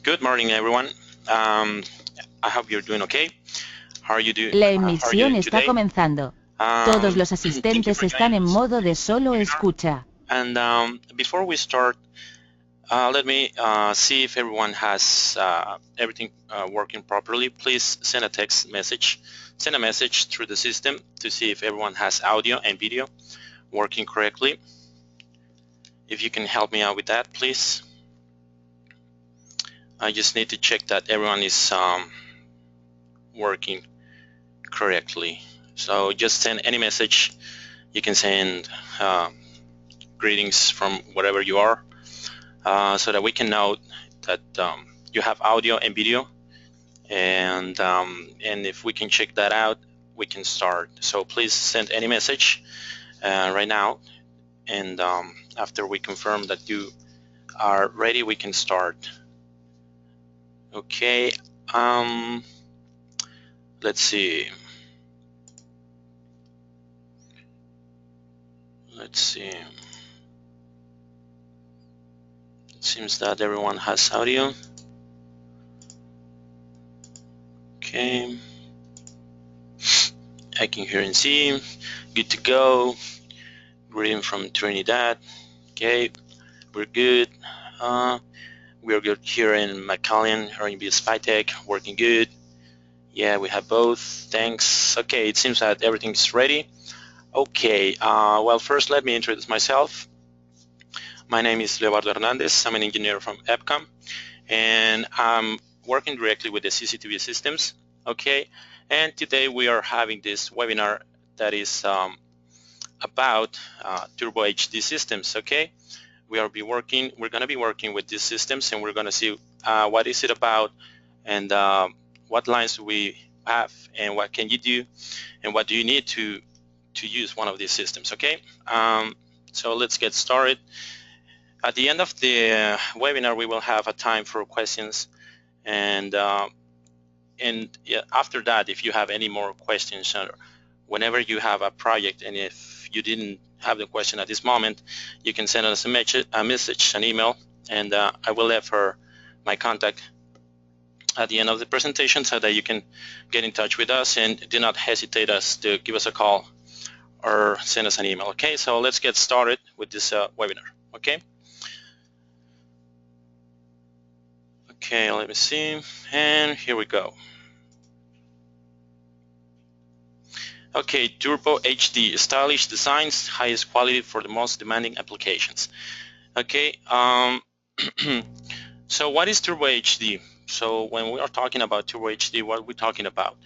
Good morning, everyone. I hope you're doing okay. How are you doing? La emisión está comenzando. Todos los Thank you asistentes for están en joining us. modo de solo escucha. And before we start, let me see if everyone has everything working properly. Please send a text message. Send a message through the system to see if everyone has audio and video working correctly. If you can help me out with that, please. I just need to check that everyone is working correctly. So just send any message. You can send greetings from wherever you are, so that we can know that you have audio and video, and if we can check that out, we can start. So please send any message right now, and after we confirm that you are ready, we can start. Okay. Let's see. It seems that everyone has audio. Okay. I can hear and see. Good to go. Greeting from Trinidad. Okay, we're good. We're good here in McAllen, R&B Spytech, working good. Yeah, we have both. Thanks. Okay, it seems that everything's ready. Okay, well, first let me introduce myself. My name is Leonardo Hernandez. I'm an engineer from EPCOM, and I'm working directly with the CCTV systems. Okay, and today we are having this webinar that is about TurboHD systems. Okay, we're going to be working with these systems, and we're going to see what is it about, and what lines do we have, and what can you do, and what do you need to use one of these systems. Okay, so let's get started. At the end of the webinar, we will have a time for questions, and yeah, after that, if you have any more questions, or whenever you have a project, and if you didn't have the question at this moment, you can send us a message, an email, and I will leave my contact at the end of the presentation so that you can get in touch with us, and do not hesitate to give us a call or send us an email. Okay, so let's get started with this webinar. Okay. Okay, let me see, and here we go. Okay, TurboHD, stylish designs, highest quality for the most demanding applications. Okay, so what is TurboHD? So when we are talking about TurboHD, what are we talking about?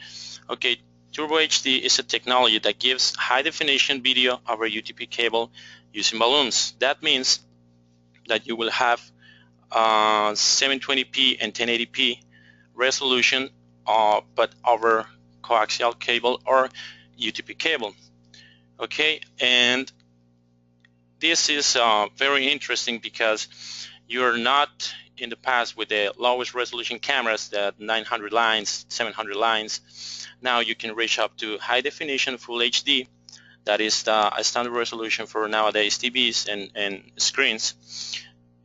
Okay, TurboHD is a technology that gives high definition video over UTP cable using balloons. That means that you will have 720p and 1080p resolution, but over coaxial cable or UTP cable. Okay, and this is very interesting because you're not in the past with the lowest resolution cameras, that 900 lines, 700 lines. Now you can reach up to high definition full HD. That is a standard resolution for nowadays TVs and screens.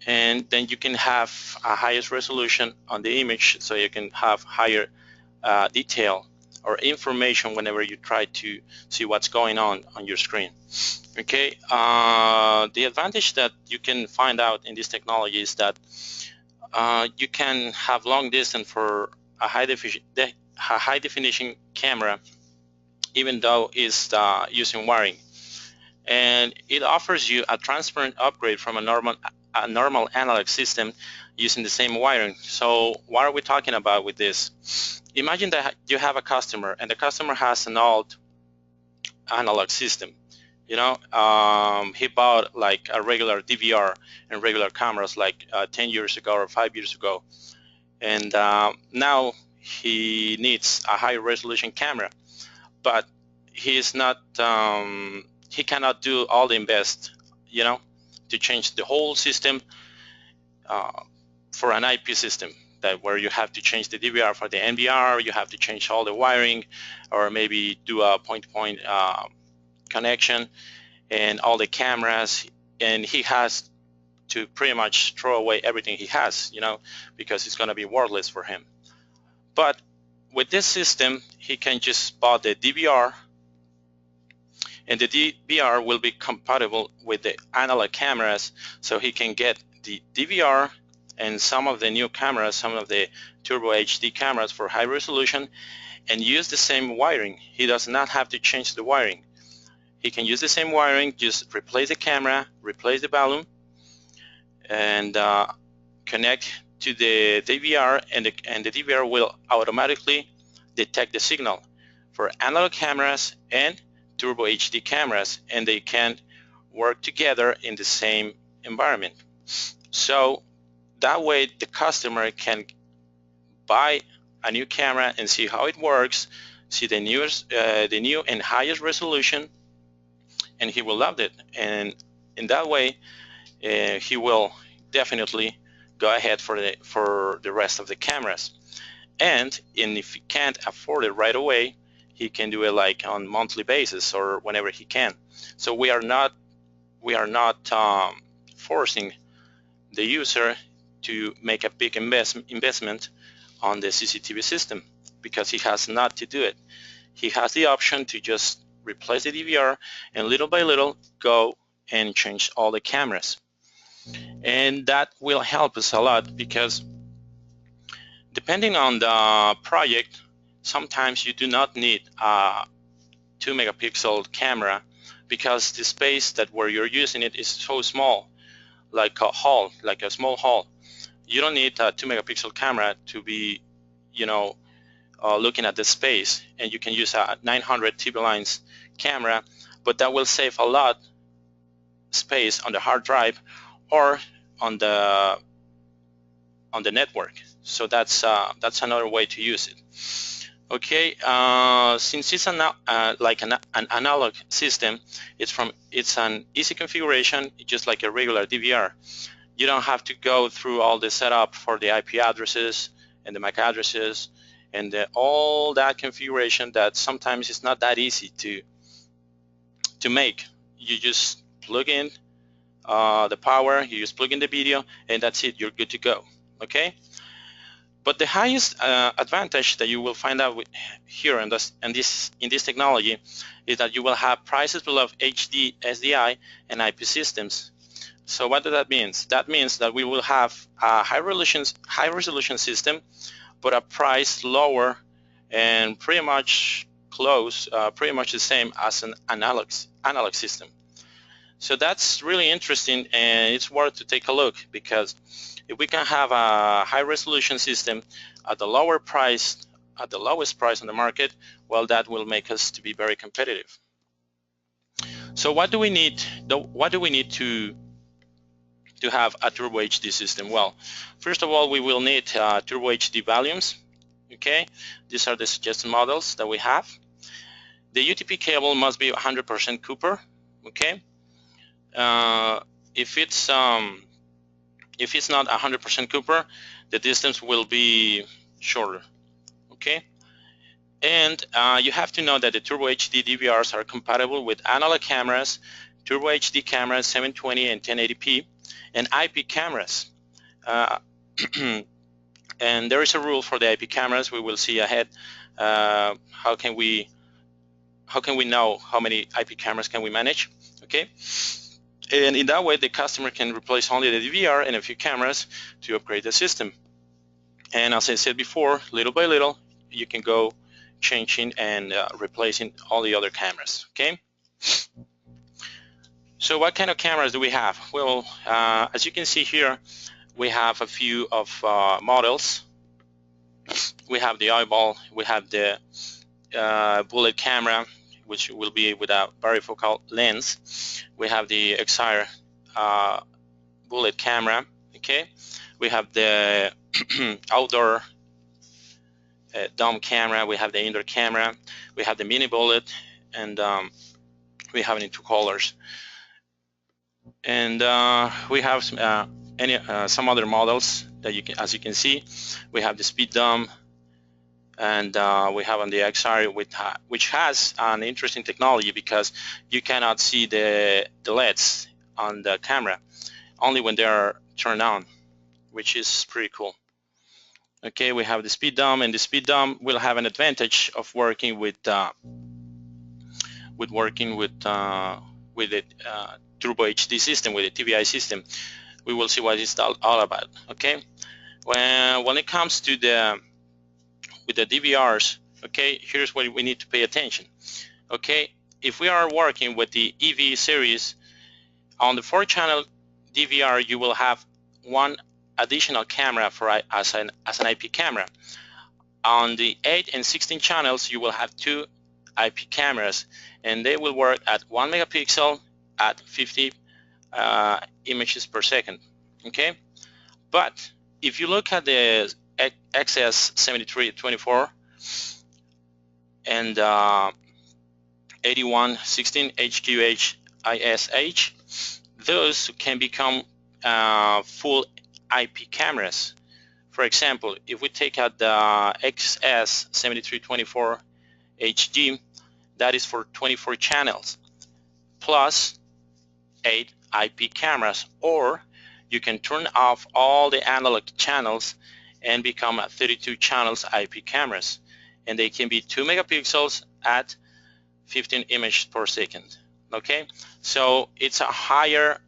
And then you can have a highest resolution on the image, so you can have higher detail or information whenever you try to see what's going on your screen. Okay, the advantage that you can find out in this technology is that you can have long distance for a high definition camera, even though it's using wiring, and it offers you a transparent upgrade from a normal analog system using the same wiring. So what are we talking about with this? Imagine that you have a customer, and the customer has an old analog system. You know, he bought like a regular DVR and regular cameras like 10 years ago or 5 years ago, and now he needs a high resolution camera, but he's not he cannot do all the invest, you know, to change the whole system for an IP system, that where you have to change the DVR for the NVR, you have to change all the wiring, or maybe do a point-to-point connection and all the cameras, and he has to pretty much throw away everything he has, you know, because it's going to be worthless for him. But with this system, he can just buy the DVR, and the DVR will be compatible with the analog cameras, so he can get the DVR and some of the new cameras, some of the TurboHD cameras for high resolution, and use the same wiring. He does not have to change the wiring. He can use the same wiring, just replace the camera, replace the balloon, and connect to the DVR, and the DVR will automatically detect the signal for analog cameras and TurboHD cameras, and they can work together in the same environment. So that way the customer can buy a new camera and see how it works, see the new and highest resolution, and he will love it. And in that way, he will definitely go ahead for the rest of the cameras. And if he can't afford it right away, he can do it like on monthly basis or whenever he can. So we are not forcing the user to make a big investment on the CCTV system, because he has not to do it. He has the option to just replace the DVR and little by little go and change all the cameras. And that will help us a lot, because depending on the project, sometimes you do not need a 2 megapixel camera, because the space that where you're using it is so small, like a hall, like a small hall. You don't need a 2 megapixel camera to be, you know, looking at the space, and you can use a 900 TV lines camera, but that will save a lot space on the hard drive or on the network. So that's another way to use it. Okay, since it's like an analog system, it's an easy configuration, just like a regular DVR. You don't have to go through all the setup for the IP addresses and the MAC addresses and all that configuration that sometimes it's not that easy to make. You just plug in the power, you just plug in the video, and that's it. You're good to go. Okay. But the highest advantage that you will find out here in this technology is that you will have prices below HD, SDI, and IP systems. So what does that mean? That means that we will have a high resolution system, but a price lower and pretty much close, pretty much the same as an analog system. So that's really interesting, and it's worth to take a look, because if we can have a high resolution system at the lowest price on the market, well, that will make us to be very competitive. So what do we need? What do we need to have a Turbo HD system? Well, first of all, we will need Turbo HD volumes. Okay, these are the suggested models that we have. The UTP cable must be 100% Cooper. Okay, if it's not 100% Cooper, the distance will be shorter. Okay, and you have to know that the Turbo HD DVRs are compatible with analog cameras, Turbo HD cameras 720 and 1080p, and IP cameras. And there is a rule for the IP cameras. We will see ahead. How can we know how many IP cameras can we manage? Okay. And in that way, the customer can replace only the DVR and a few cameras to upgrade the system. And as I said before, little by little, you can go changing and replacing all the other cameras. Okay. So what kind of cameras do we have? Well, as you can see here, we have a few of models. We have the eyeball, we have the bullet camera, which will be with a varifocal lens. We have the Xire bullet camera. Okay, we have the outdoor dome camera. We have the indoor camera. We have the mini bullet, and we have it in two colors. And we have some other models that you can, as you can see, we have the speed dome, and we have on the Xire which has an interesting technology, because you cannot see the LEDs on the camera. only when they are turned on, which is pretty cool. Okay, we have the speed dump, and the speed dump will have an advantage of working with the TurboHD system, with the TVI system. We will see what it's all about. Okay, when it comes to the DVRs, okay, here's what we need to pay attention. Okay, if we are working with the EV series, on the 4-channel DVR you will have one additional camera as an IP camera. On the 8 and 16 channels you will have 2 IP cameras, and they will work at 1 megapixel at 50 images per second. Okay, but if you look at the XS7324 and 8116 HQH-ISH, those can become full IP cameras. For example, if we take out the XS7324 HD, that is for 24 channels plus 8 IP cameras, or you can turn off all the analog channels and become 32 channels IP cameras, and they can be 2 megapixels at 15 images per second. Okay, so it's a higher,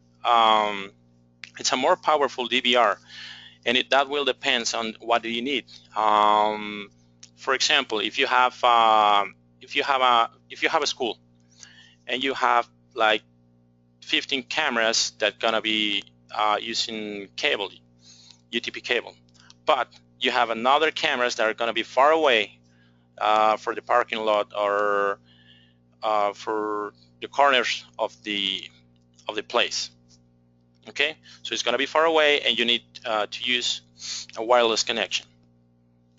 it's a more powerful DVR, and that will depend on what do you need. For example, if you have a school and you have like 15 cameras that gonna be using cable, UTP cable, but you have another cameras that are gonna be far away for the parking lot or for the corners of the place. Okay, so it's gonna be far away and you need to use a wireless connection.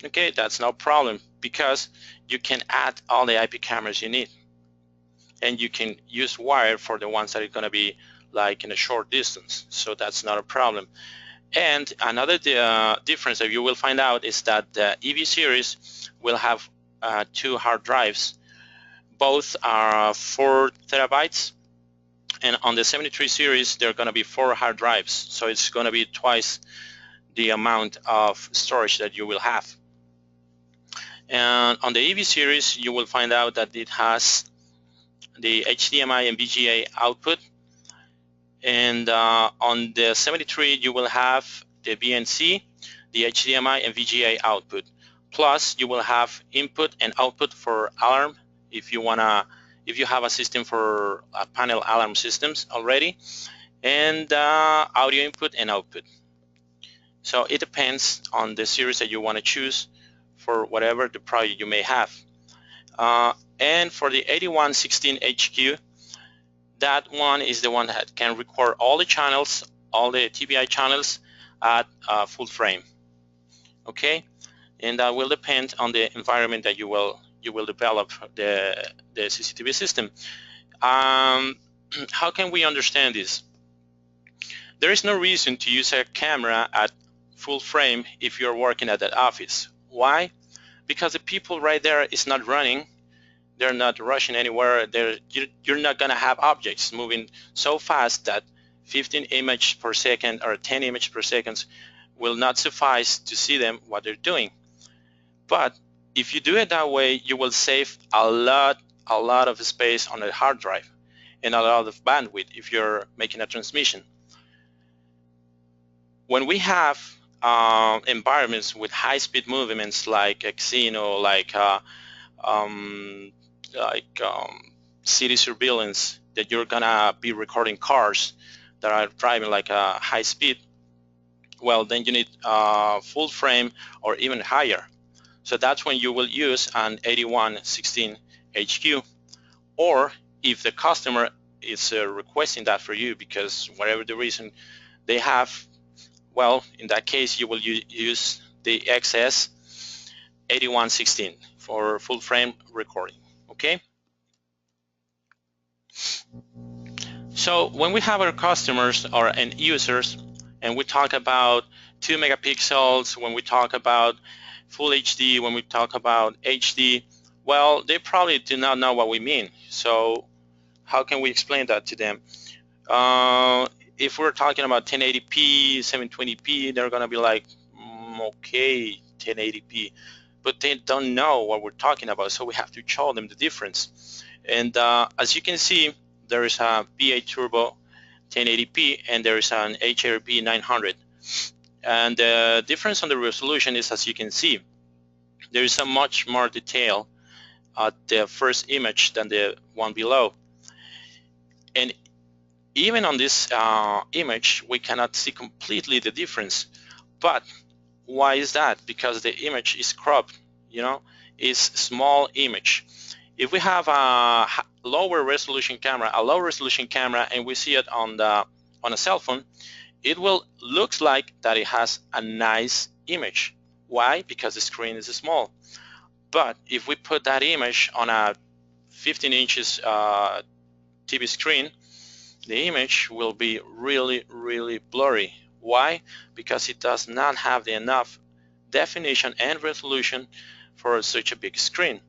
Okay, that's no problem, because you can add all the IP cameras you need, and you can use wire for the ones that are gonna be like in a short distance, so that's not a problem. And another difference that you will find out is that the EV series will have 2 hard drives. Both are 4 terabytes, and on the 73 series they're going to be 4 hard drives, so it's going to be twice the amount of storage that you will have. And on the EV series you will find out that it has the HDMI and VGA output, and on the 73 you will have the BNC, the HDMI and VGA output, plus you will have input and output for alarm if you have a system for panel alarm systems already, and audio input and output. So it depends on the series that you want to choose for whatever the project you may have. And for the 8116 HQ, that one is the one that can record all the channels, all the TVI channels at full frame. Okay, and that will depend on the environment that you will develop the CCTV system. How can we understand this? There is no reason to use a camera at full frame if you're working at that office. Why? Because the people right there is not running, they're not rushing anywhere, you're not gonna have objects moving so fast that 15 images per second or 10 images per second will not suffice to see them what they're doing. But if you do it that way, you will save a lot of space on a hard drive and a lot of bandwidth if you're making a transmission. When we have environments with high-speed movements like a casino, like city surveillance, that you're gonna be recording cars that are driving like a high speed, well, then you need full frame or even higher. So that's when you will use an 8116 HQ, or if the customer is requesting that for you because whatever the reason they have, well, in that case you will use the XS 8116 for full frame recording. Okay, so when we have our customers or end users and we talk about 2 megapixels, when we talk about full HD, when we talk about HD, well, they probably do not know what we mean. So how can we explain that to them? if we're talking about 1080p, 720p, they're gonna be like, okay, 1080p, but they don't know what we're talking about, so we have to show them the difference. And as you can see, there is a V8 Turbo 1080p and there is an HRP 900, and the difference on the resolution is, as you can see, there is a much more detail at the first image than the one below. And even on this image, we cannot see completely the difference. But why is that? Because the image is cropped, you know, it's small image. If we have a lower resolution camera, and we see it on a cell phone, it will looks like that it has a nice image. Why? Because the screen is small. But if we put that image on a 15 inches TV screen, the image will be really, really blurry. Why? Because it does not have enough definition and resolution for such a big screen.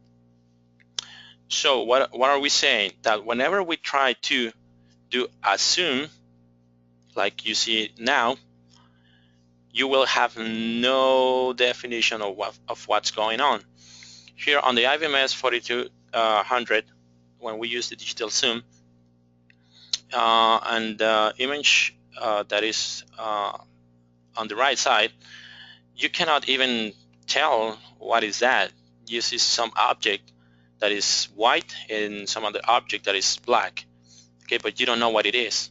So what are we saying? That whenever we try to do a zoom, like you see now, you will have no definition of what's going on. Here on the IVMS 4200, when we use the digital zoom, and the image that is on the right side, you cannot even tell what is that. You see some object that is white and some other object that is black, okay, but you don't know what it is.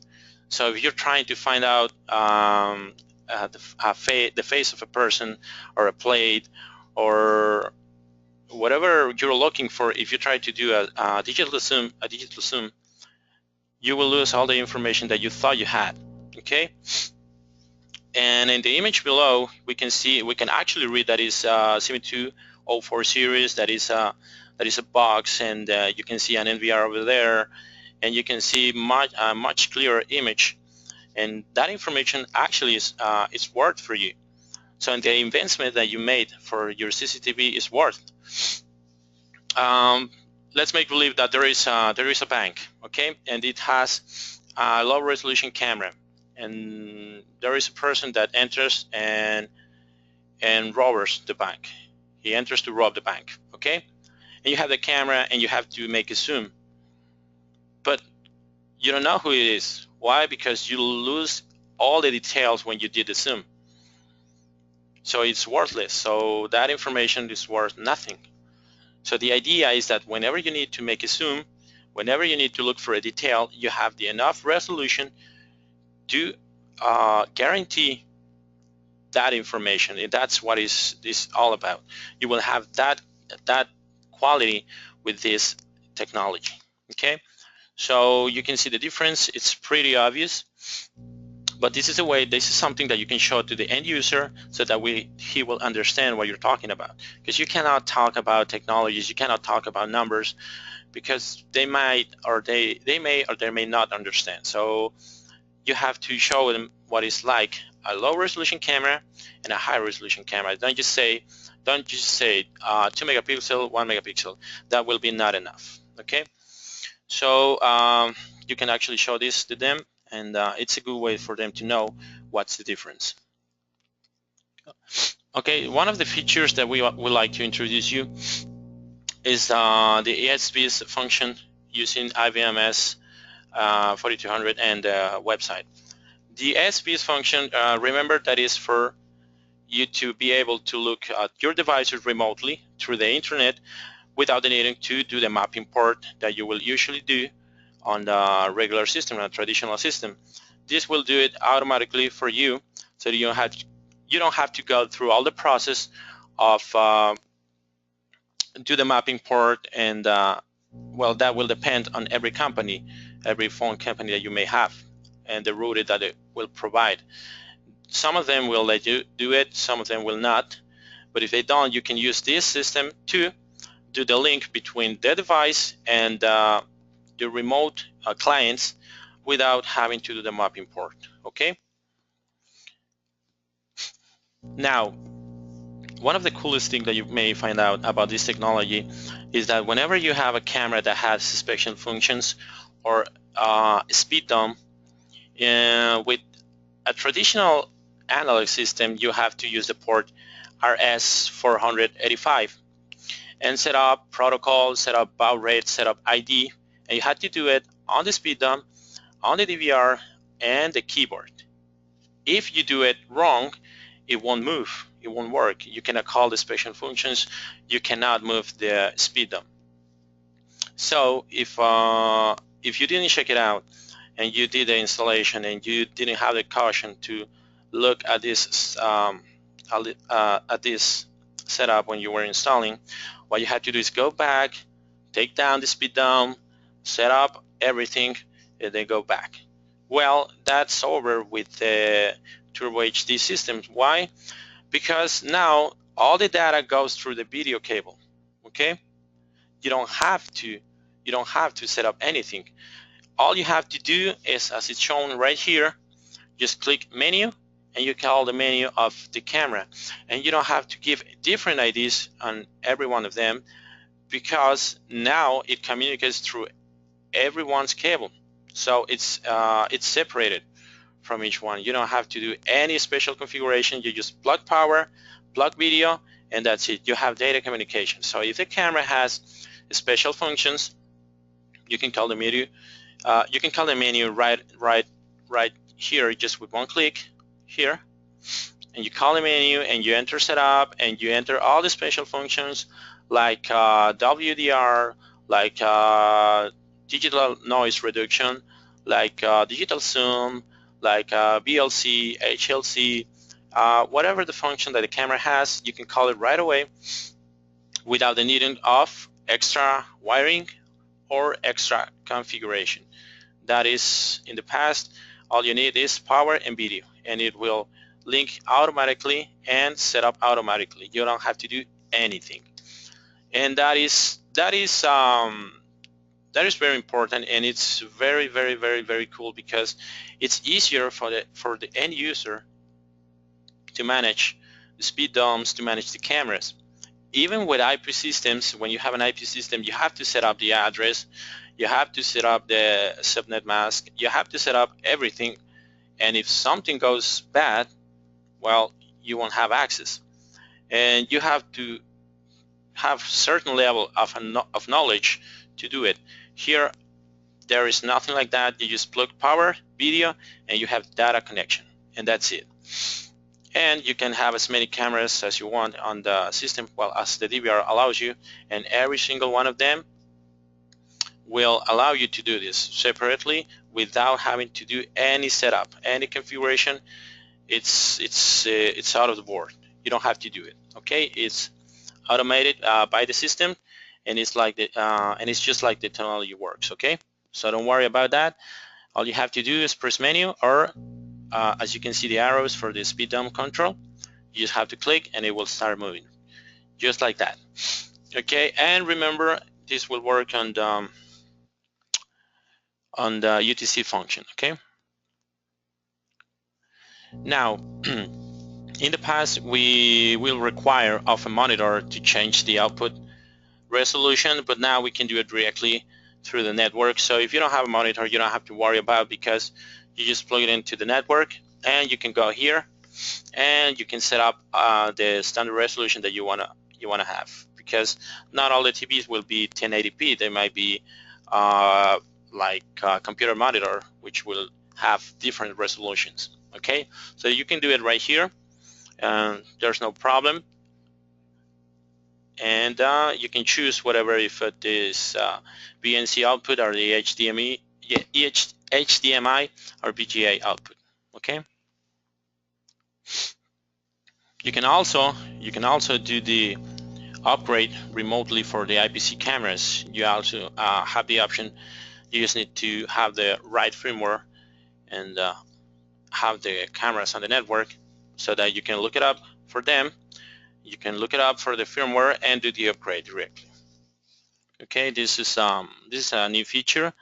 So if you're trying to find out the face of a person or a plate or whatever you're looking for, if you try to do a digital zoom, you will lose all the information that you thought you had, okay? And in the image below, we can actually read that is 7204 series, that is a box, and you can see an NVR over there, and you can see a much clearer image, and that information actually is worth for you. So the investment that you made for your CCTV is worth. Let's make believe that there is a bank, okay, and it has a low resolution camera, and there is a person that enters and robs the bank. He enters to rob the bank, okay, and you have the camera and you have to make a zoom, but you don't know who it is. Why? Because you lose all the details when you did the zoom, so it's worthless. So that information is worth nothing. So the idea is that whenever you need to make a zoom, whenever you need to look for a detail, you have the enough resolution to guarantee that information. And that's what this all about. You will have that quality with this technology, okay? So you can see the difference. It's pretty obvious, but this is something that you can show to the end user so that he will understand what you're talking about. Because you cannot talk about technologies, you cannot talk about numbers, because they may or they may not understand. So you have to show them what it's like a low resolution camera and a high resolution camera. Don't just say 2 megapixel, 1 megapixel. That will be not enough, okay? So you can actually show this to them, and it's a good way for them to know what's the difference. Okay, one of the features that we would like to introduce you is the ASP's function using IVMS 4200 and the website. The ASP's function, remember, that is for you to be able to look at your devices remotely through the internet without the needing to do the mapping port that you will usually do on the regular system, a traditional system. This will do it automatically for you, so you don't have to go through all the process of do the mapping port, and well, that will depend on every company, every phone company that you may have, and the router that it will provide. Some of them will let you do it, some of them will not, but if they don't, you can use this system to do the link between the device and the remote clients without having to do the mapping port, okay? Now, one of the coolest things that you may find out about this technology is that whenever you have a camera that has special functions or speed dump, With a traditional analog system, you have to use the port RS485 and set up protocol, set up baud rate, set up ID, and you have to do it on the speed dump, on the DVR, and the keyboard. If you do it wrong, it won't move, it won't work. You cannot call the special functions, you cannot move the speed dump. So if you didn't check it out and you did the installation and you didn't have the caution to look at this setup when you were installing, what you have to do is go back, take down the speed dump, set up everything, and then go back. Well, that's over with the TurboHD systems. Why? Because now all the data goes through the video cable. Okay, you don't have to set up anything. All you have to do is, as it's shown right here, just click menu and you call the menu of the camera, and you don't have to give different IDs on every one of them, because now it communicates through everyone's cable. So it's separated from each one. You don't have to do any special configuration. You just plug power, plug video, and that's it. You have data communication. So if the camera has special functions, you can call the menu. You can call the menu right here, just with one click here, and you call the menu and you enter setup and you enter all the special functions like WDR, like digital noise reduction, like digital zoom, like BLC, HLC, whatever the function that the camera has, you can call it right away without the needing of extra wiring or extra configuration. That is, in the past, all you need is power and video, and it will link automatically and set up automatically. You don't have to do anything, and that is very important, and it's very cool, because it's easier for the end user to manage the speed dumps, to manage the cameras. Even with IP systems, when you have an IP system, you have to set up the address, you have to set up the subnet mask, you have to set up everything, and if something goes bad, well, you won't have access, and you have to have certain level of knowledge to do it. Here there is nothing like that. You just plug power, video, and you have data connection, and that's it. And you can have as many cameras as you want on the system, well, as the DVR allows you, and every single one of them will allow you to do this separately without having to do any setup, any configuration. It's out of the board. You don't have to do it. Okay, it's automated by the system, and it's like it's just like the technology works. Okay, so don't worry about that. All you have to do is press menu, or as you can see the arrows for the speed dump control, you just have to click and it will start moving, just like that. Okay, and remember, this will work on the UTC function. Okay. Now, in the past, we will require of a monitor to change the output resolution, but now we can do it directly through the network. So if you don't have a monitor, you don't have to worry about it, because you just plug it into the network, and you can go here and you can set up the standard resolution that you wanna have, because not all the TVs will be 1080p. They might be like a computer monitor, which will have different resolutions. Okay, so you can do it right here, and there's no problem. And you can choose whatever, if it is BNC output or the HDMI or VGA output. Okay. You can also do the upgrade remotely for the IPC cameras. You also have the option. You just need to have the right firmware and have the cameras on the network, so that you can look it up for them. You can look it up for the firmware and do the upgrade directly. Okay, this is a new feature.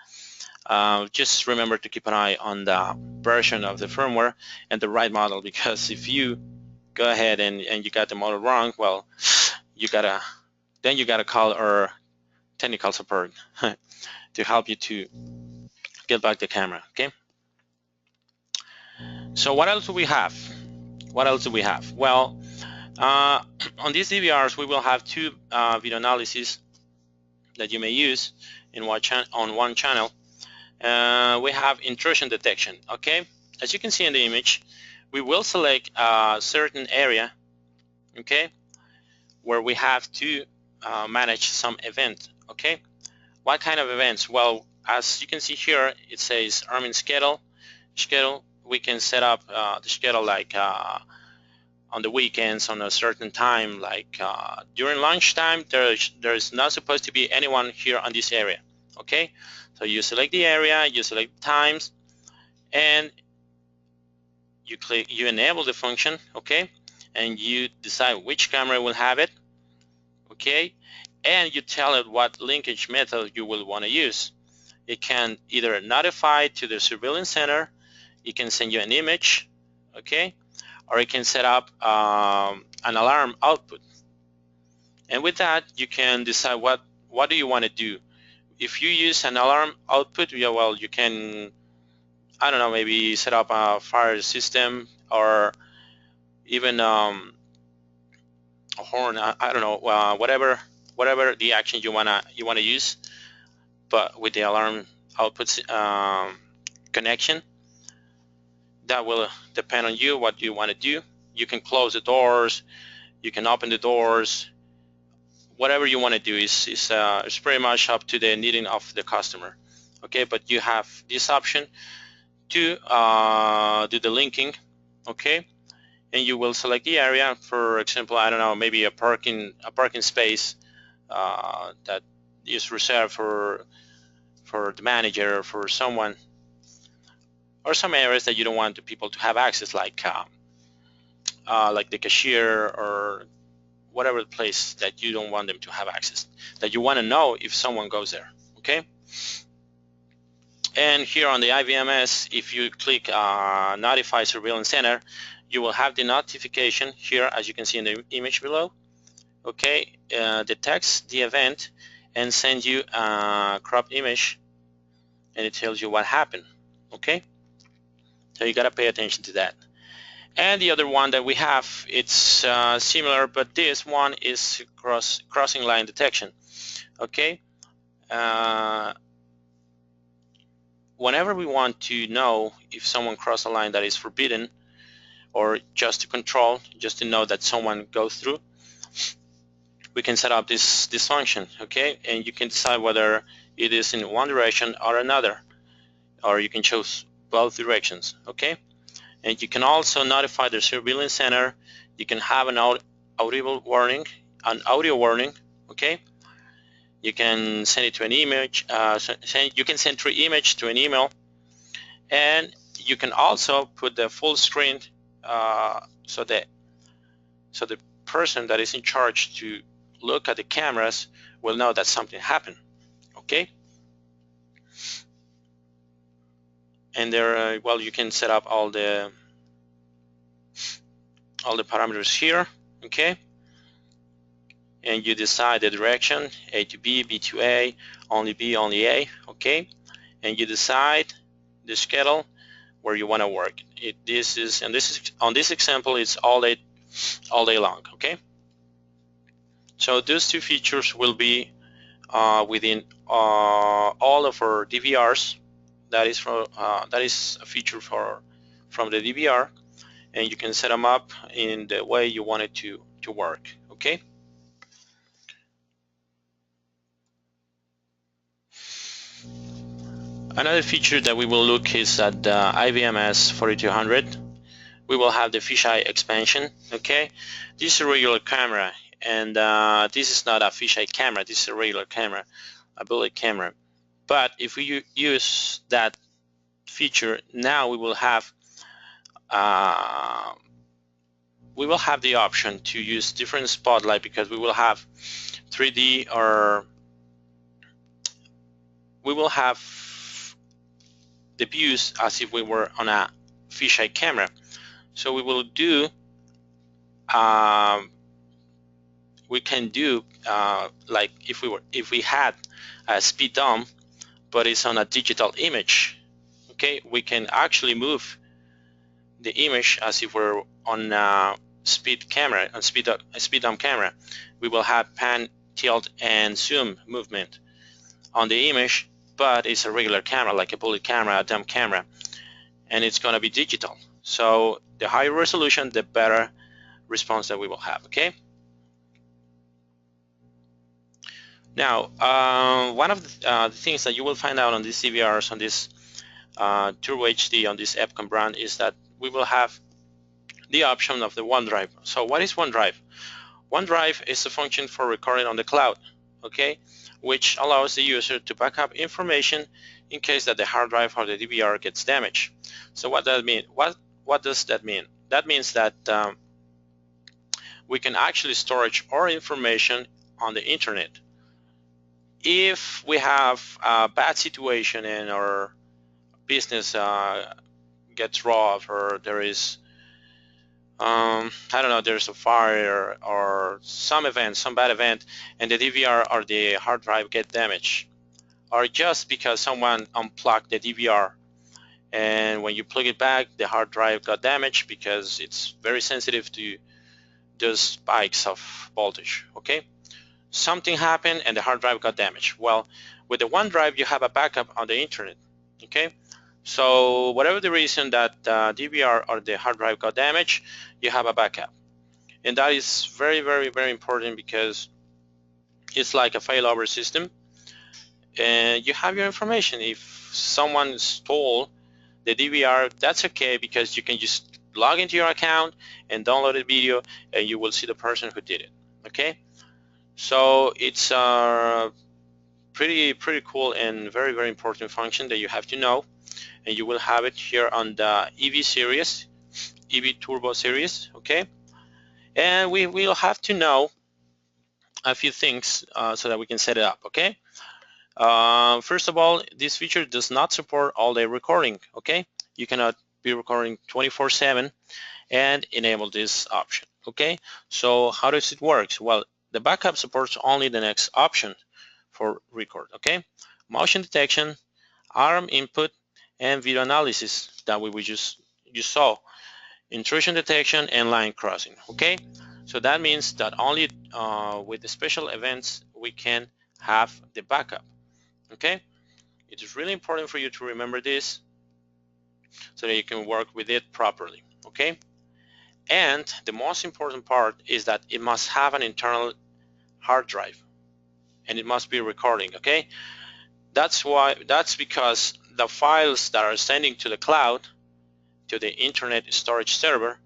Just remember to keep an eye on the version of the firmware and the right model, because if you go ahead and you got the model wrong, well, you gotta call our technical support to help you to get back the camera. Okay. So what else do we have? What else do we have? Well, on these DVRs, we will have two video analyses that you may use in on one channel. We have intrusion detection. Okay, as you can see in the image, we will select a certain area, okay, where we have to manage some event. Okay, what kind of events? Well, as you can see here, it says arming schedule. We can set up the schedule like on the weekends on a certain time, like during lunchtime. There's not supposed to be anyone here on this area. Okay, so you select the area, you select times, and you enable the function. Okay, and you decide which camera will have it. Okay, and you tell it what linkage method you will want to use. It can either notify to the surveillance center, it can send you an image, okay, or it can set up an alarm output. And with that, you can decide what do you want to do. If you use an alarm output, yeah, well, you can, I don't know, maybe set up a fire system, or even a horn. I don't know, whatever the action you wanna use, but with the alarm outputs connection. That will depend on you, what you want to do. You can close the doors, you can open the doors, whatever you want to do is pretty much up to the needing of the customer. Okay, but you have this option to do the linking. Okay, and you will select the area. For example, I don't know, maybe a parking space that is reserved for the manager or for someone, or some areas that you don't want the people to have access, like the cashier, or whatever place that you don't want them to have access, that you want to know if someone goes there. Okay, and here on the IVMS, if you click notify surveillance center, you will have the notification here, as you can see in the image below. Okay, detects the event and sends you a cropped image, and it tells you what happened. Okay, so you gotta pay attention to that. And the other one that we have, it's similar, but this one is crossing line detection. Okay, whenever we want to know if someone crossed a line that is forbidden, or just to control, just to know that someone goes through, we can set up this function. Okay, and you can decide whether it is in one direction or another, or you can choose both directions. Okay, and you can also notify the surveillance center. You can have an audio warning. Okay, you can send it to an image. You can send through image to an email, and you can also put the full screen so the person that is in charge to look at the cameras will know that something happened. Okay, and there, well, you can set up all the parameters here. Okay, and you decide the direction, A to B, B to A, only B, only A. Okay, and you decide the schedule where you want to work. This is on this example, it's all day long. Okay, so those two features will be within all of our DVRs. That is a feature from the DVR, and you can set them up in the way you want it to work. Okay. Another feature that we will look is at the IVMS 4200. We will have the fisheye expansion. Okay, this is a regular camera, and this is not a fisheye camera. This is a regular camera, a bullet camera. But if we use that feature, now we will have the option to use different spotlight, because we will have 3D, or we will have the views as if we were on a fisheye camera. So we will do, we can do like if we had a speed dome, but it's on a digital image. Okay, we can actually move the image as if we're on a speed camera, on speed down camera. We will have pan, tilt, and zoom movement on the image, but it's a regular camera, like a bullet camera, a dumb camera, and it's going to be digital. So the higher resolution, the better response that we will have. Okay. Now, one of the things that you will find out on these DVRs, on this TurboHD, on this EPCOM brand, is that we will have the option of the OneDrive. So what is OneDrive? OneDrive is a function for recording on the cloud, okay, which allows the user to back up information in case that the hard drive or the DVR gets damaged. So what does that mean? What does that mean? That means that we can actually storage our information on the internet. If we have a bad situation and our business gets robbed, or there is I don't know, there's a fire or some event, some bad event, and the DVR or the hard drive get damaged, or just because someone unplugged the DVR and when you plug it back, the hard drive got damaged because it's very sensitive to those spikes of voltage. Okay, something happened and the hard drive got damaged. Well, with the OneDrive, you have a backup on the internet. Okay, so whatever the reason that DVR or the hard drive got damaged, you have a backup, and that is very, very, very important because it's like a failover system, and you have your information. If someone stole the DVR, that's okay, because you can just log into your account and download a video, and you will see the person who did it. Okay, so it's a pretty cool and very, very important function that you have to know. And you will have it here on the EV series, EV Turbo series, okay? And we will have to know a few things so that we can set it up, okay? First of all, this feature does not support all-day recording, okay? You cannot be recording 24/7 and enable this option, okay? So how does it work? Well, the backup supports only the next option for record, okay? Motion detection, alarm input, and video analysis that we just saw, intrusion detection, and line crossing. Okay, so that means that only with the special events we can have the backup. Okay, it is really important for you to remember this so that you can work with it properly. Okay, and the most important part is that it must have an internal hard drive and it must be recording. Okay, that's because the files that are sending to the cloud, to the internet storage server,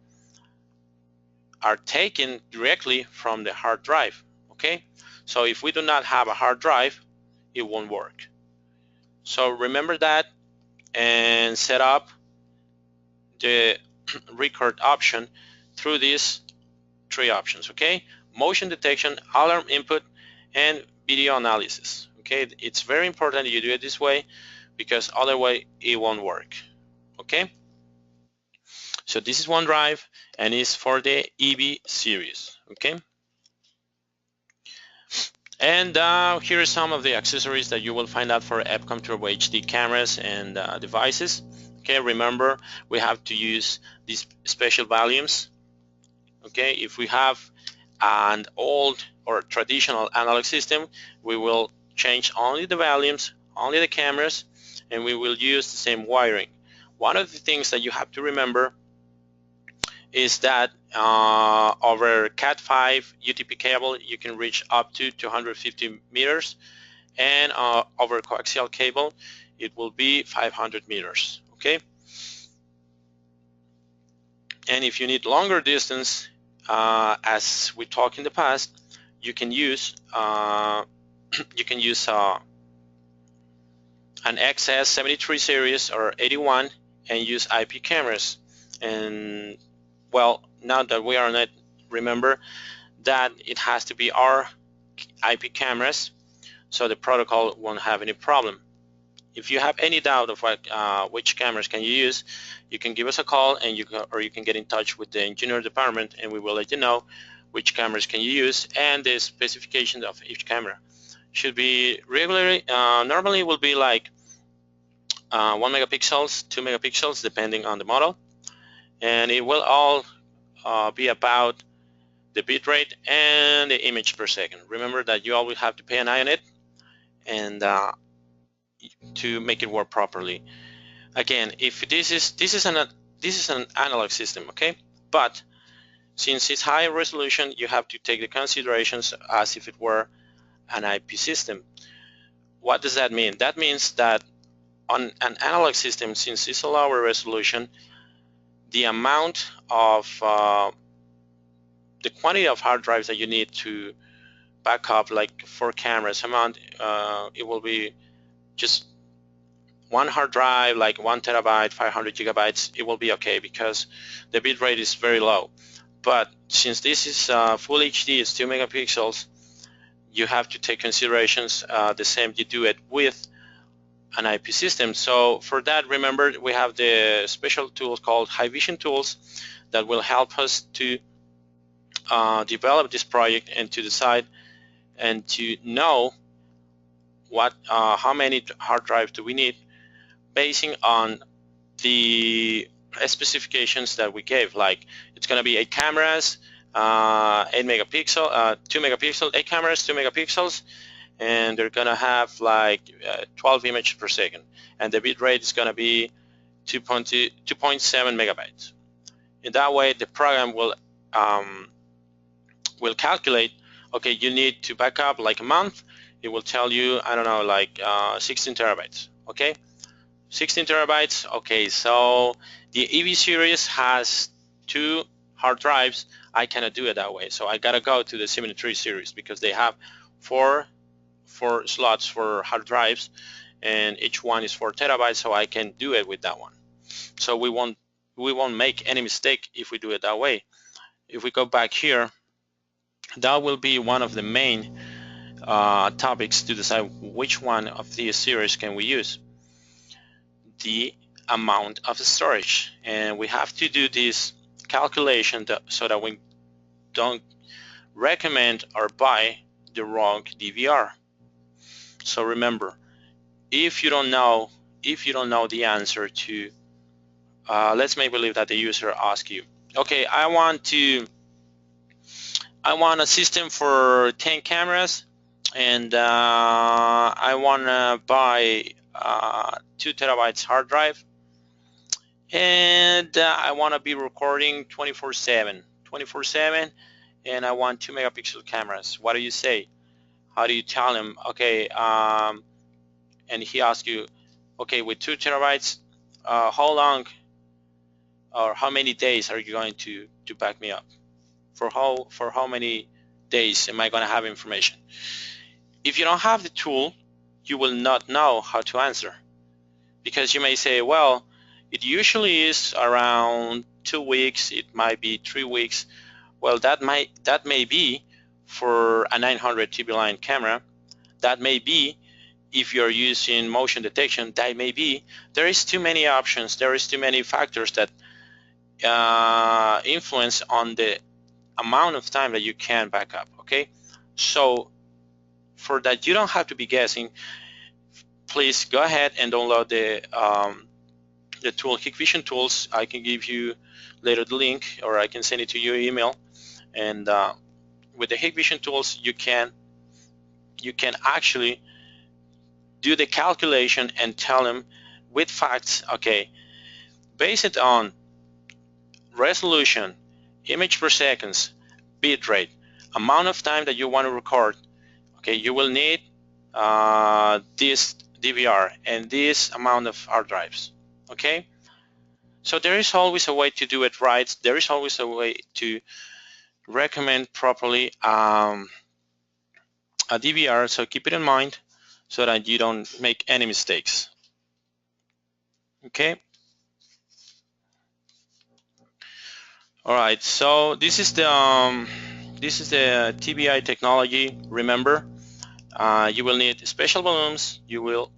are taken directly from the hard drive. Okay, so if we do not have a hard drive, it won't work. So remember that and set up the record option through these three options. Okay, motion detection, alarm input, and video analysis. Okay, it's very important that you do it this way, because otherwise it won't work. Okay, so this is OneDrive and it's for the EV series. Okay, and here are some of the accessories that you will find out for EPCOM TurboHD cameras and devices. Okay, remember we have to use these special volumes. Okay, if we have an old or traditional analog system, we will change only the volumes, only the cameras, and we will use the same wiring. One of the things that you have to remember is that over Cat5 UTP cable you can reach up to 250 meters, and over coaxial cable it will be 500 meters. Okay, and if you need longer distance, as we talked in the past, you can use an XS73 series or 81 and use IP cameras. And well, now that we are on it, remember that it has to be our IP cameras, so the protocol won't have any problem. If you have any doubt of which cameras can you use, you can give us a call, and you can get in touch with the engineer department, and we will let you know which cameras can you use and the specifications of each camera. Should be regularly, normally it will be like 1 megapixels, 2 megapixels, depending on the model. and it will all be about the bitrate and the image per second. Remember that you always have to pay an eye on it and to make it work properly. Again, if this is an analog system, okay, but since it's high resolution, you have to take the considerations as if it were an IP system. What does that mean? That means that on an analog system, since it's a lower resolution, the amount of the quantity of hard drives that you need to back up, like 4 cameras amount, it will be just one hard drive, like 1 terabyte, 500 gigabytes. It will be okay because the bit rate is very low. But since this is full HD, it's 2 megapixels, you have to take considerations the same you do it with an IP system. So for that, remember, we have the special tools called high vision tools that will help us to develop this project and to decide and to know what how many hard drives do we need, basing on the specifications that we gave. Like, it's going to be 8 cameras, 8 megapixel, 2 megapixel, 8 cameras, 2 megapixels, and they're going to have like 12 images per second, and the bit rate is going to be 2.7 megabytes. In that way, the program will calculate, okay, you need to back up like a month. It will tell you, I don't know, like 16 terabytes, okay? 16 terabytes, okay, so the EV series has 2 hard drives. I cannot do it that way, so I gotta go to the 73 series because they have 4 slots for hard drives, and each one is 4 terabytes, so I can do it with that one. So we won't make any mistake if we do it that way. If we go back here, that will be one of the main topics to decide which one of these series can we use. The amount of storage, and we have to do this calculation so that we don't recommend or buy the wrong DVR. So remember, if you don't know the answer to let's make believe that the user asks you, okay, I want a system for 10 cameras, and I want to buy 2 terabytes hard drive, and I want to be recording 24/7, and I want 2 megapixel cameras. What do you say? How do you tell him, okay, and he asks you, okay, with 2 terabytes, how long or how many days are you going to back me up? For how many days am I going to have information? If you don't have the tool, you will not know how to answer, because you may say, well, it usually is around 2 weeks, it might be 3 weeks. Well, that may be for a 900 TB line camera. That may be if you're using motion detection. That may be. There is too many options. There is too many factors that influence on the amount of time that you can back up, okay? So for that, you don't have to be guessing. Please go ahead and download the tool Hikvision Tools. I can give you later the link, or I can send it to your email. And with the Hikvision Tools, you can actually do the calculation and tell them with facts, okay, base it on resolution, image per seconds, bit rate, amount of time that you want to record. Okay, you will need this DVR and this amount of hard drives. Okay, so there is always a way to do it right. There is always a way to recommend properly a DVR. So keep it in mind so that you don't make any mistakes. Okay. All right, so this is the TVI technology. Remember, you will need special volumes. You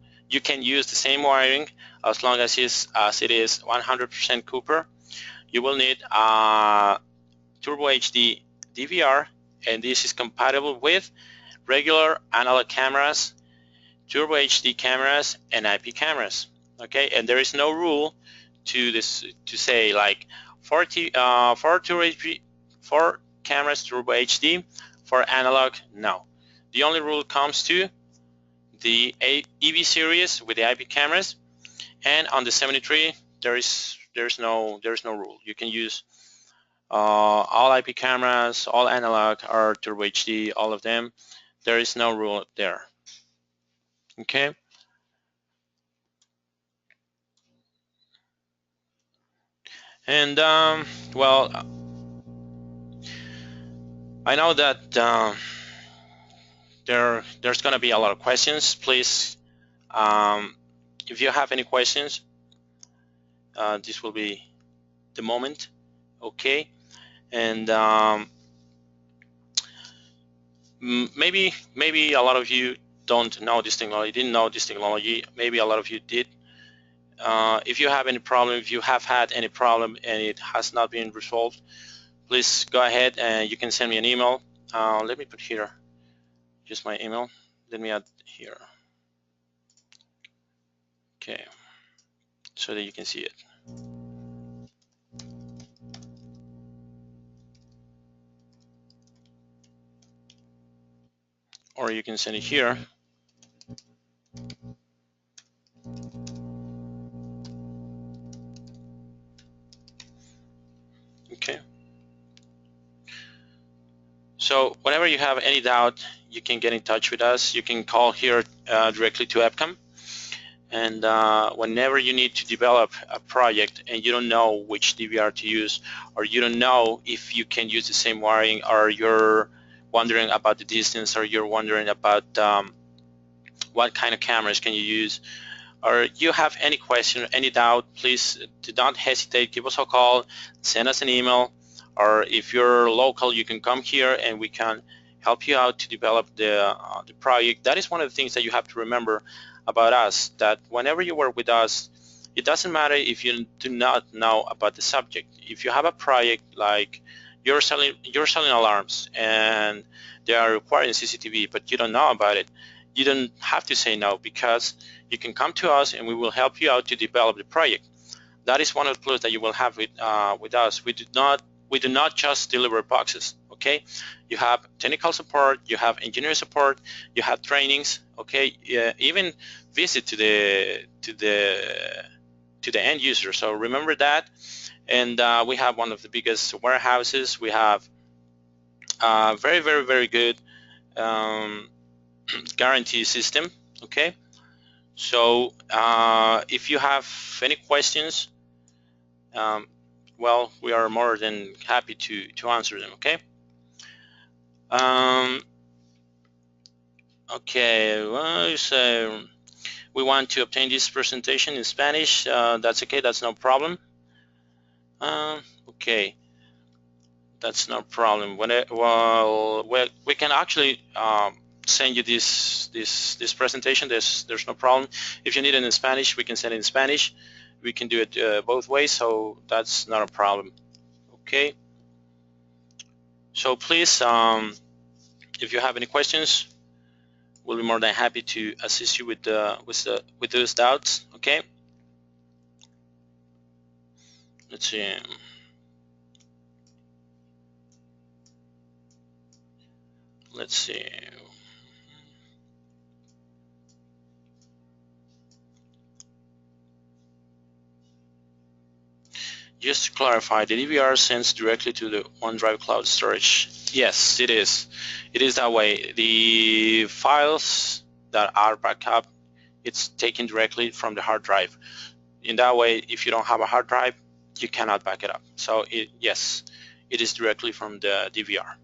can use the same wiring as long as it is 100% Cooper. You will need a TurboHD DVR, and this is compatible with regular analog cameras, TurboHD cameras, and IP cameras. Okay, and there is no rule to say like for cameras Turbo HD, for analog, no. The only rule comes to the EV series with the IP cameras, and on the 73 there's no rule. You can use all IP cameras, all analog or Turbo HD, all of them. There is no rule there. Okay. And well, I know that there's going to be a lot of questions. Please, if you have any questions, this will be the moment. Okay. And maybe a lot of you don't know this technology, didn't know this technology. Maybe a lot of you did. If you have any problem, if you have had any problem and it has not been resolved, please go ahead and you can send me an email. Let me put here just my email. Let me add here. Okay, so that you can see it. Or you can send it here. Okay. So whenever you have any doubt, you can get in touch with us. You can call here directly to EPCOM. And whenever you need to develop a project and you don't know which DVR to use, or you don't know if you can use the same wiring, or you're wondering about the distance, or you're wondering about what kind of cameras can you use, or you have any question, any doubt, please do not hesitate. Give us a call, send us an email, or if you're local, you can come here and we can help you out to develop the project. That is one of the things that you have to remember about us, that whenever you work with us, it doesn't matter if you do not know about the subject. If you have a project like you're selling alarms and they are requiring CCTV, but you don't know about it, you don't have to say no, because you can come to us and we will help you out to develop the project. That is one of the plus that you will have with us. We do not just deliver boxes. Okay, you have technical support, you have engineering support, you have trainings. Okay, even visit to the end user. So remember that. And we have one of the biggest warehouses. We have very good guarantee system. Okay, so if you have any questions, well, we are more than happy to answer them. Okay. Okay, well, so we want to obtain this presentation in Spanish. That's okay, that's no problem. Okay, that's no problem. We can actually send you this presentation. There's no problem. If you need it in Spanish, we can send it in Spanish. We can do it both ways, so that's not a problem. Okay. So please, if you have any questions, we'll be more than happy to assist you with those doubts. Okay. Let's see. Let's see. Just to clarify, the DVR sends directly to the OneDrive cloud storage. Yes, it is. It is that way. The files that are backed up, it's taken directly from the hard drive. In that way, if you don't have a hard drive, you cannot back it up. So yes, it is directly from the DVR.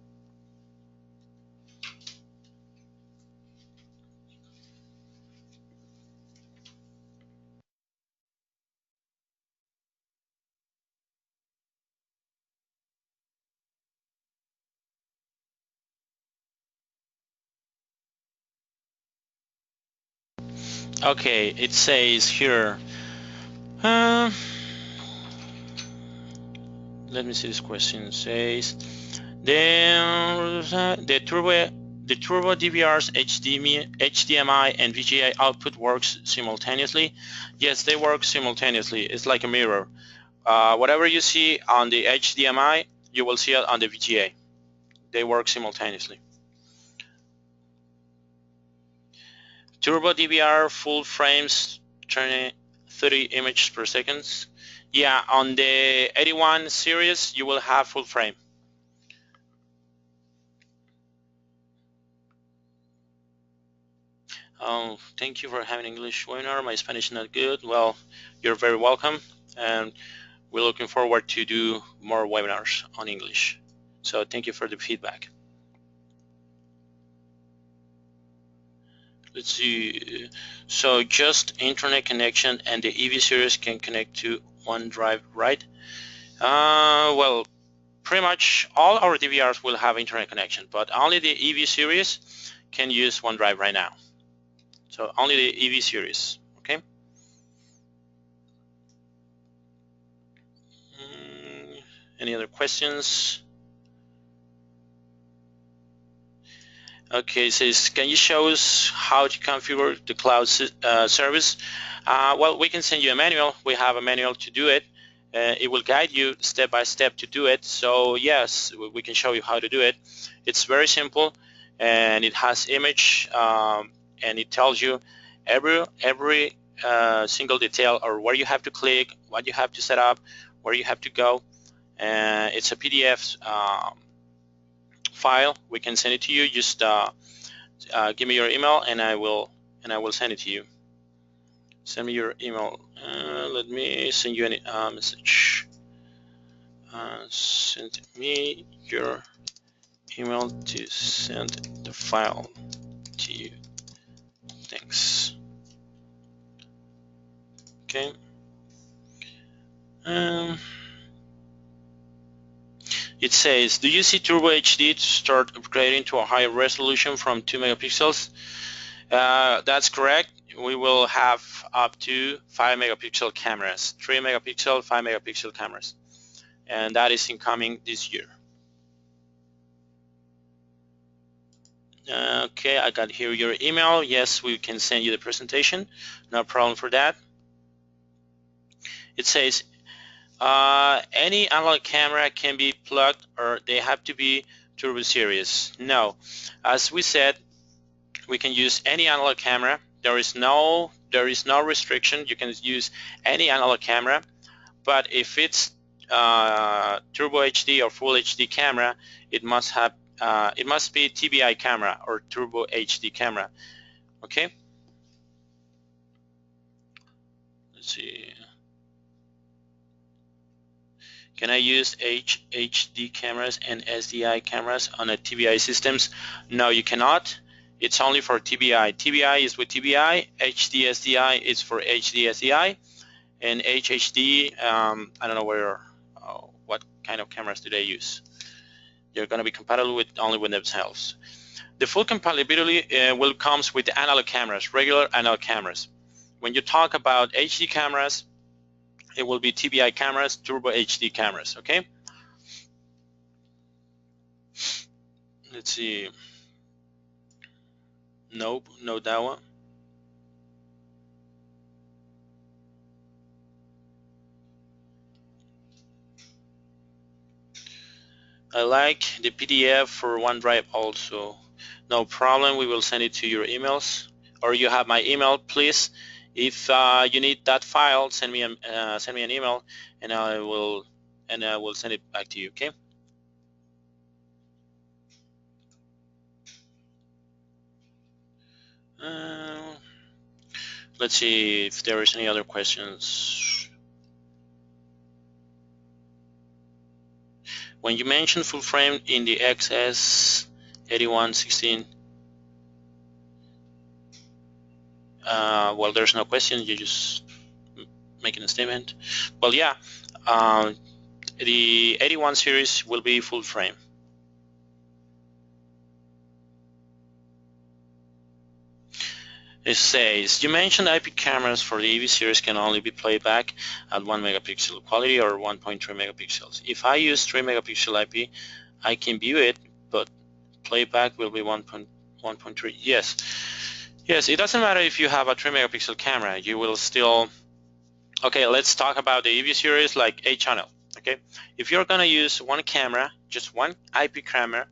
Okay, it says here, let me see this question. It says the turbo DVR's HDMI and VGA output works simultaneously. Yes, they work simultaneously. It's like a mirror. whatever you see on the HDMI, you will see it on the VGA. They work simultaneously. Turbo DVR full frames, 30 images per second. Yeah, on the 81 series, you will have full frame. Thank you for having English webinar. My Spanish is not good. Well, you're very welcome, and we're looking forward to do more webinars on English. So thank you for the feedback. Let's see. So just internet connection and the EV series can connect to OneDrive, right? Well, pretty much all our DVRs will have internet connection, but only the EV series can use OneDrive right now. So only the EV series, okay? Any other questions? Okay, it says, can you show us how to configure the cloud service? Well, we can send you a manual. We have a manual to do it. It will guide you step by step to do it. So yes, we can show you how to do it. It's very simple, and it has image, and it tells you every single detail, or where you have to click, what you have to set up, where you have to go. It's a PDF file. We can send it to you. Just give me your email, and I will send it to you. Send me your email. Let me send you a message. Send me your email to send the file to you. Thanks. Okay. It says, do you see TurboHD to start upgrading to a higher resolution from 2 megapixels? That's correct. We will have up to 5 megapixel cameras, 3 megapixel, 5 megapixel cameras, and that is incoming this year. Okay, I got here your email. Yes, we can send you the presentation. No problem for that. It says, any analog camera can be plugged, or they have to be Turbo series? No, as we said, we can use any analog camera. There is no restriction. You can use any analog camera, but if it's Turbo HD or Full HD camera, it must be TVI camera or Turbo HD camera. Okay. Let's see. Can I use HD cameras and SDI cameras on a TVI systems? No, you cannot. It's only for TVI. TVI is with TVI. HD SDI is for HD SDI, and HHD. I don't know what kind of cameras do they use. They're going to be compatible with only with themselves. The full compatibility will comes with analog cameras, regular analog cameras. When you talk about HD cameras, it will be TVI cameras, Turbo HD cameras. Okay. Let's see. Nope, no that one. I like the PDF for OneDrive also. No problem, we will send it to your emails, or you have my email, please. If you need that file, send me an email, and I will send it back to you. Okay. Let's see if there is any other questions. When you mention full frame in the XS8116, well, there's no question. You're just making a statement. Well, yeah, the 81 series will be full frame. It says, you mentioned IP cameras for the EV series can only be played back at 1 megapixel quality or 1.3 megapixels. If I use 3 megapixel IP, I can view it, but playback will be 1.3. Yes, it doesn't matter if you have a 3 megapixel camera. You will still Okay, let's talk about the EV series like 8 channel. Okay, if you're gonna use one camera, just one IP camera,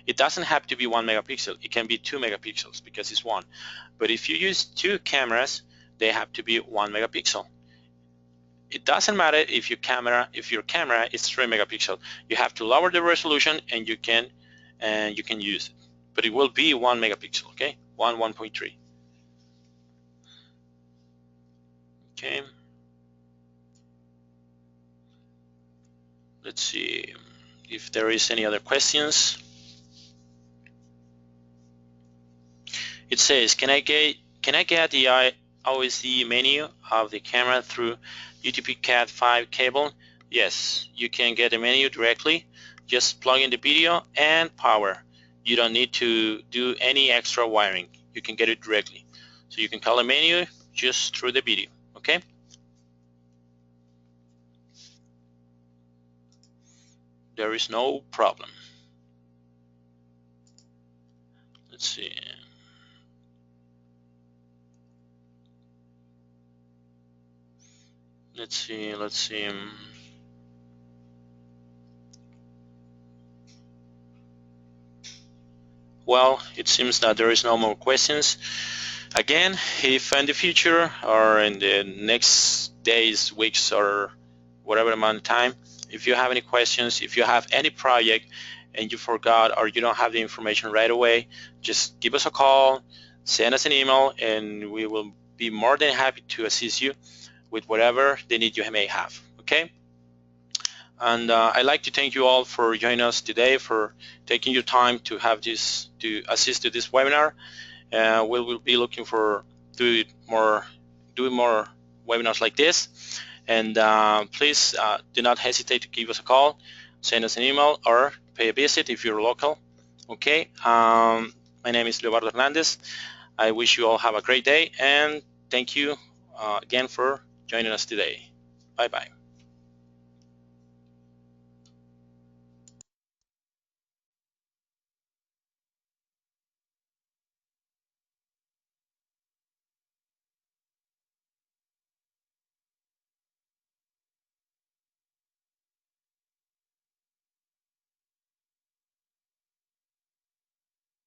it doesn't have to be 1 megapixel. It can be 2 megapixels because it's one. But if you use 2 cameras, they have to be 1 megapixel. It doesn't matter if your camera is 3 megapixel. You have to lower the resolution and you can use it. But it will be 1 megapixel. Okay, 1.3. Okay. Let's see if there is any other questions. It says, can I get the OSD menu of the camera through UTP Cat5 cable? Yes, you can get the menu directly. Just plug in the video and power. You don't need to do any extra wiring. You can get it directly. So you can call the menu just through the video. Okay. There is no problem. Let's see. Let's see. Well, it seems that there is no more questions. Again, if in the future or in the next days, weeks, or whatever amount of time, if you have any questions, if you have any project and you forgot or you don't have the information right away, just give us a call, send us an email, and we will be more than happy to assist you with whatever the need you may have. Okay? And I'd like to thank you all for joining us today, for taking your time to have this, to assist to this webinar. We will be looking for doing more webinars like this. And please do not hesitate to give us a call, send us an email, or pay a visit if you're local. Okay. My name is Leonardo Hernandez. I wish you all have a great day, and thank you again for joining us today. Bye-bye.